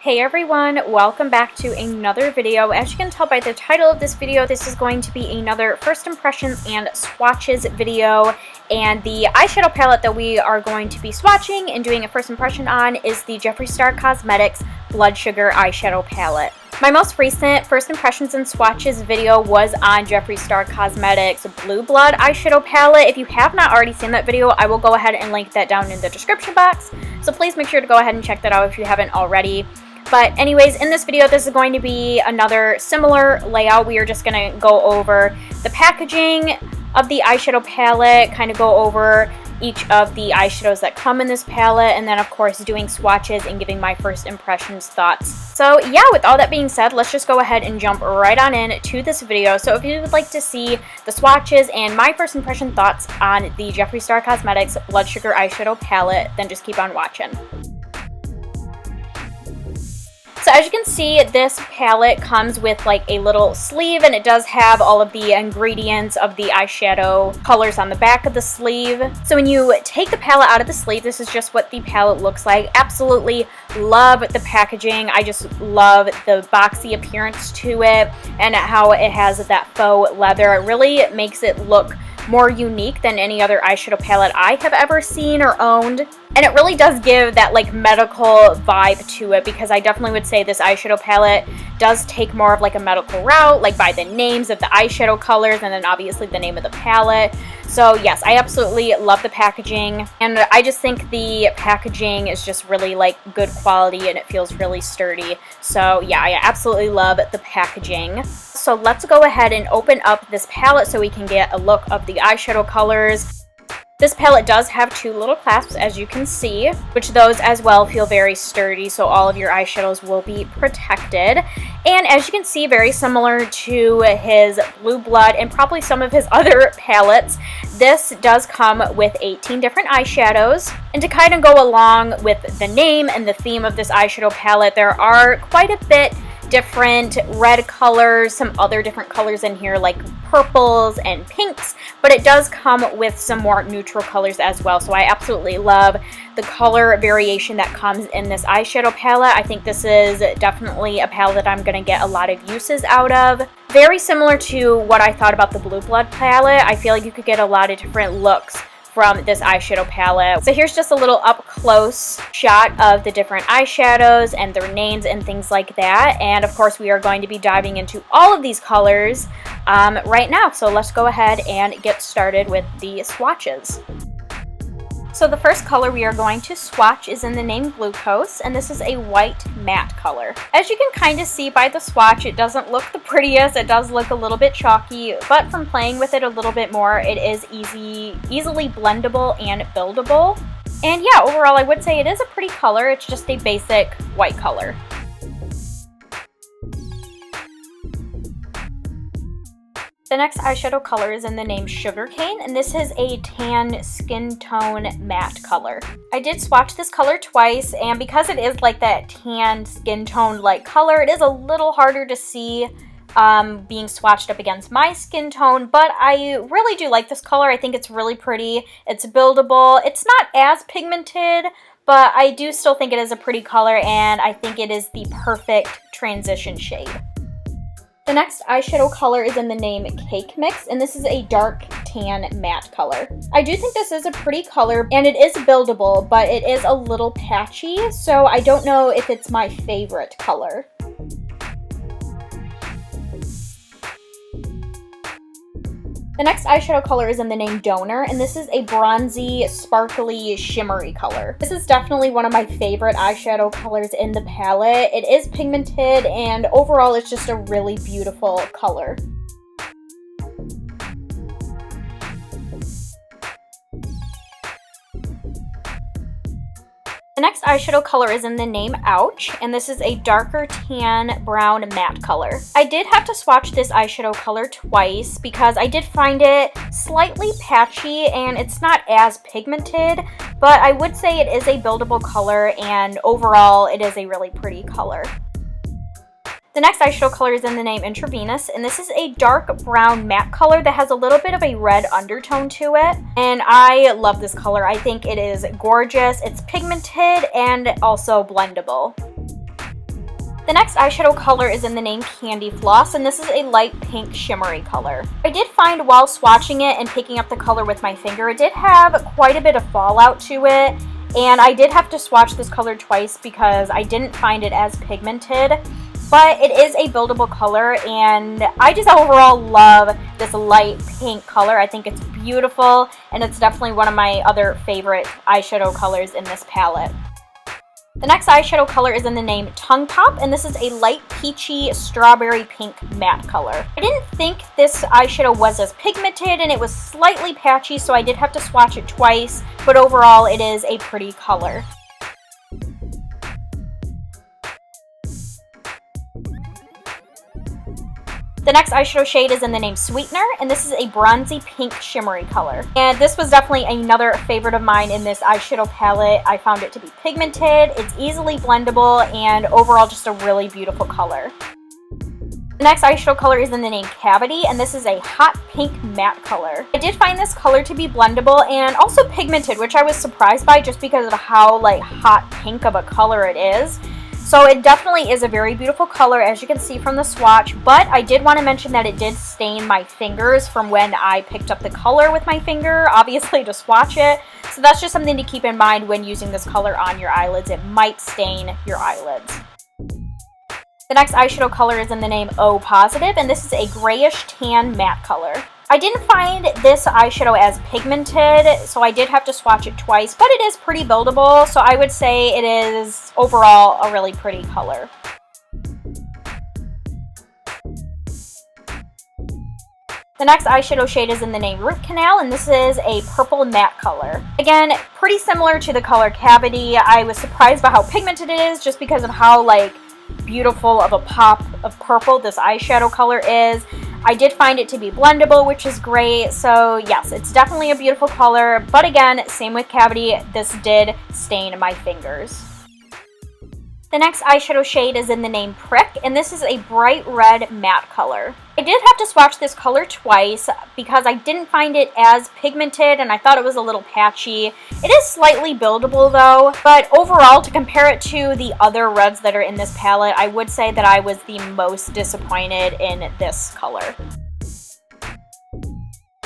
Hey everyone, welcome back to another video. As you can tell by the title of this video, this is going to be another first impressions and swatches video. And the eyeshadow palette that we are going to be swatching and doing a first impression on is the Jeffree Star Cosmetics Blood Sugar eyeshadow palette. My most recent first impressions and swatches video was on Jeffree Star Cosmetics Blue Blood eyeshadow palette. If you have not already seen that video, I will go ahead and link that down in the description box. So please make sure to go ahead and check that out if you haven't already. But anyways, in this video, this is going to be another similar layout. We are just going to go over the packaging of the eyeshadow palette, kind of go over each of the eyeshadows that come in this palette, and then of course doing swatches and giving my first impressions thoughts. So yeah, with all that being said, let's just go ahead and jump right on in to this video. So if you would like to see the swatches and my first impression thoughts on the Jeffree Star Cosmetics Blood Sugar eyeshadow palette, then just keep on watching. So as you can see, this palette comes with like a little sleeve, and it does have all of the ingredients of the eyeshadow colors on the back of the sleeve. So when you take the palette out of the sleeve, this is just what the palette looks like. Absolutely love the packaging. I just love the boxy appearance to it and how it has that faux leather. It really makes it look more unique than any other eyeshadow palette I have ever seen or owned. And it really does give that like medical vibe to it, because I definitely would say this eyeshadow palette does take more of like a medical route, like by the names of the eyeshadow colors and then obviously the name of the palette. So yes, I absolutely love the packaging, and I just think the packaging is just really like good quality and it feels really sturdy. So yeah, I absolutely love the packaging. So let's go ahead and open up this palette so we can get a look of the eyeshadow colors. This palette does have two little clasps, as you can see, which those as well feel very sturdy, so all of your eyeshadows will be protected. And as you can see, very similar to his Blue Blood and probably some of his other palettes, this does come with 18 different eyeshadows. And to kind of go along with the name and the theme of this eyeshadow palette, there are quite a bit different red colors, some other different colors in here like purples and pinks, but it does come with some more neutral colors as well. So I absolutely love the color variation that comes in this eyeshadow palette. I think this is definitely a palette that I'm going to get a lot of uses out of. Very similar to what I thought about the Blue Blood palette. I feel like you could get a lot of different looks from this eyeshadow palette. So here's just a little up close shot of the different eyeshadows and their names and things like that. And of course we are going to be diving into all of these colors right now. So let's go ahead and get started with the swatches. So the first color we are going to swatch is in the name Glucose, and this is a white matte color. As you can kind of see by the swatch, it doesn't look the prettiest. It does look a little bit chalky, but from playing with it a little bit more, it is easily blendable and buildable. And yeah, overall I would say it is a pretty color. It's just a basic white color. The next eyeshadow color is in the name Sugarcane, and this is a tan skin tone matte color. I did swatch this color twice, and because it is like that tan skin tone like color, it is a little harder to see being swatched up against my skin tone, but I really do like this color. I think it's really pretty. It's buildable. It's not as pigmented, but I do still think it is a pretty color, and I think it is the perfect transition shade. The next eyeshadow color is in the name Cake Mix, and this is a dark tan matte color. I do think this is a pretty color, and it is buildable, but it is a little patchy, so I don't know if it's my favorite color. The next eyeshadow color is in the name Donor, and this is a bronzy, sparkly, shimmery color. This is definitely one of my favorite eyeshadow colors in the palette. It is pigmented, and overall it's just a really beautiful color. The next eyeshadow color is in the name Ouch, and this is a darker tan brown matte color. I did have to swatch this eyeshadow color twice because I did find it slightly patchy and it's not as pigmented, but I would say it is a buildable color, and overall it is a really pretty color. The next eyeshadow color is in the name Intravenous, and this is a dark brown matte color that has a little bit of a red undertone to it, and I love this color. I think it is gorgeous. It's pigmented and also blendable. The next eyeshadow color is in the name Candy Floss, and this is a light pink shimmery color. I did find while swatching it and picking up the color with my finger, it did have quite a bit of fallout to it, and I did have to swatch this color twice because I didn't find it as pigmented. But it is a buildable color, and I just overall love this light pink color. I think it's beautiful, and it's definitely one of my other favorite eyeshadow colors in this palette. The next eyeshadow color is in the name Tongue Pop, and this is a light peachy strawberry pink matte color. I didn't think this eyeshadow was as pigmented, and it was slightly patchy, so I did have to swatch it twice, but overall it is a pretty color. The next eyeshadow shade is in the name Sweetener, and this is a bronzy pink shimmery color. And this was definitely another favorite of mine in this eyeshadow palette. I found it to be pigmented, it's easily blendable, and overall just a really beautiful color. The next eyeshadow color is in the name Cavity, and this is a hot pink matte color. I did find this color to be blendable and also pigmented, which I was surprised by just because of how hot pink of a color it is. So it definitely is a very beautiful color, as you can see from the swatch, but I did want to mention that it did stain my fingers from when I picked up the color with my finger, obviously to swatch it. So that's just something to keep in mind when using this color on your eyelids. It might stain your eyelids. The next eyeshadow color is in the name O Positive, and this is a grayish tan matte color. I didn't find this eyeshadow as pigmented, so I did have to swatch it twice, but it is pretty buildable, so I would say it is overall a really pretty color. The next eyeshadow shade is in the name Root Canal, and this is a purple matte color. Again, pretty similar to the color Cavity. I was surprised by how pigmented it is just because of how beautiful of a pop of purple this eyeshadow color is. I did find it to be blendable, which is great. So yes, it's definitely a beautiful color, but again, same with Cavity, this did stain my fingers. The next eyeshadow shade is in the name Prick, and this is a bright red matte color. I did have to swatch this color twice because I didn't find it as pigmented and I thought it was a little patchy. It is slightly buildable though, but overall, to compare it to the other reds that are in this palette, I would say that I was the most disappointed in this color.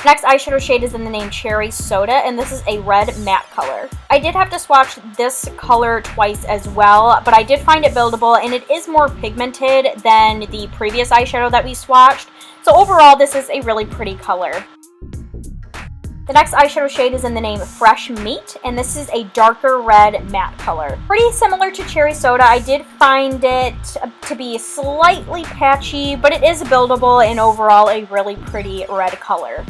Next eyeshadow shade is in the name Cherry Soda, and this is a red matte color. I did have to swatch this color twice as well, but I did find it buildable, and it is more pigmented than the previous eyeshadow that we swatched. So overall, this is a really pretty color. The next eyeshadow shade is in the name Fresh Meat, and this is a darker red matte color. Pretty similar to Cherry Soda. I did find it to be slightly patchy, but it is buildable and overall a really pretty red color.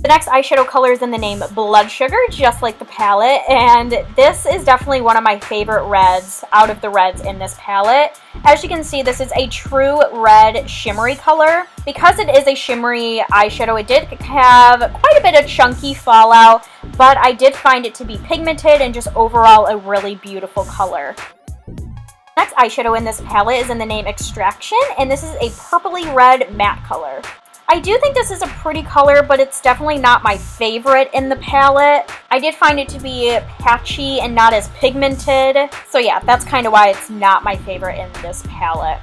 The next eyeshadow color is in the name Blood Sugar, just like the palette, and this is definitely one of my favorite reds out of the reds in this palette. As you can see, this is a true red shimmery color. Because it is a shimmery eyeshadow, it did have quite a bit of chunky fallout, but I did find it to be pigmented and just overall a really beautiful color. Next eyeshadow in this palette is in the name Extraction, and this is a purpley red matte color. I do think this is a pretty color, but it's definitely not my favorite in the palette. I did find it to be patchy and not as pigmented. So yeah, that's kind of why it's not my favorite in this palette.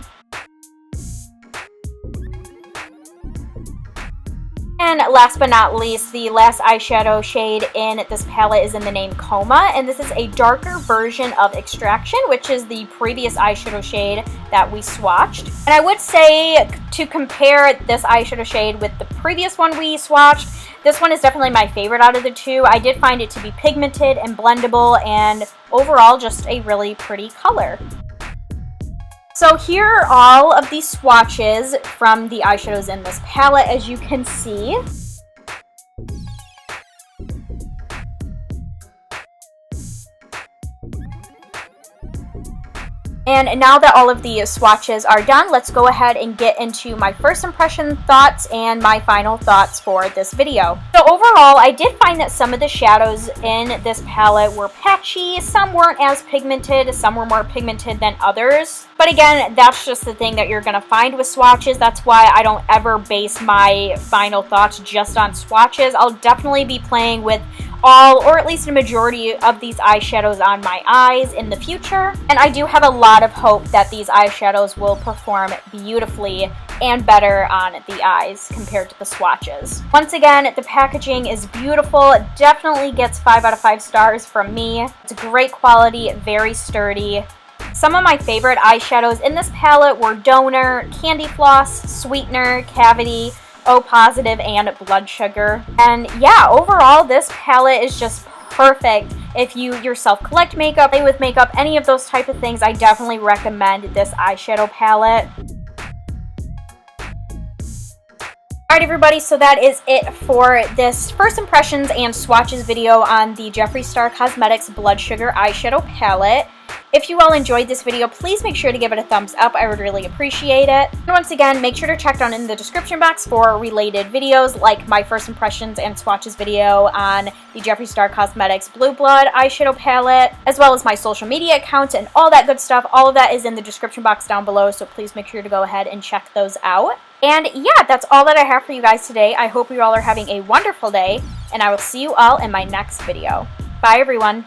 And last but not least, the last eyeshadow shade in this palette is in the name Coma, and this is a darker version of Extraction, which is the previous eyeshadow shade that we swatched. And I would say, to compare this eyeshadow shade with the previous one we swatched, this one is definitely my favorite out of the two. I did find it to be pigmented and blendable, and overall just a really pretty color. So here are all of the swatches from the eyeshadows in this palette, as you can see. And now that all of the swatches are done, let's go ahead and get into my first impression thoughts and my final thoughts for this video. So overall, I did find that some of the shadows in this palette were patchy, some weren't as pigmented, some were more pigmented than others. But again, that's just the thing that you're going to find with swatches. That's why I don't ever base my final thoughts just on swatches. I'll definitely be playing with all, or at least a majority of these eyeshadows on my eyes in the future. And I do have a lot of hope that these eyeshadows will perform beautifully and better on the eyes compared to the swatches. Once again, the packaging is beautiful. It definitely gets 5 out of 5 stars from me. It's great quality, very sturdy. Some of my favorite eyeshadows in this palette were Donor, Candy Floss, Sweetener, Cavity, O Positive, and Blood Sugar. And yeah, overall, this palette is just perfect. If you yourself collect makeup, play with makeup, any of those type of things, I definitely recommend this eyeshadow palette. Alright everybody, so that is it for this first impressions and swatches video on the Jeffree Star Cosmetics Blood Sugar Eyeshadow Palette. If you all enjoyed this video, please make sure to give it a thumbs up. I would really appreciate it. And once again, make sure to check down in the description box for related videos like my first impressions and swatches video on the Jeffree Star Cosmetics Blue Blood Eyeshadow Palette, as well as my social media accounts and all that good stuff. All of that is in the description box down below, so please make sure to go ahead and check those out. And yeah, that's all that I have for you guys today. I hope you all are having a wonderful day, and I will see you all in my next video. Bye everyone!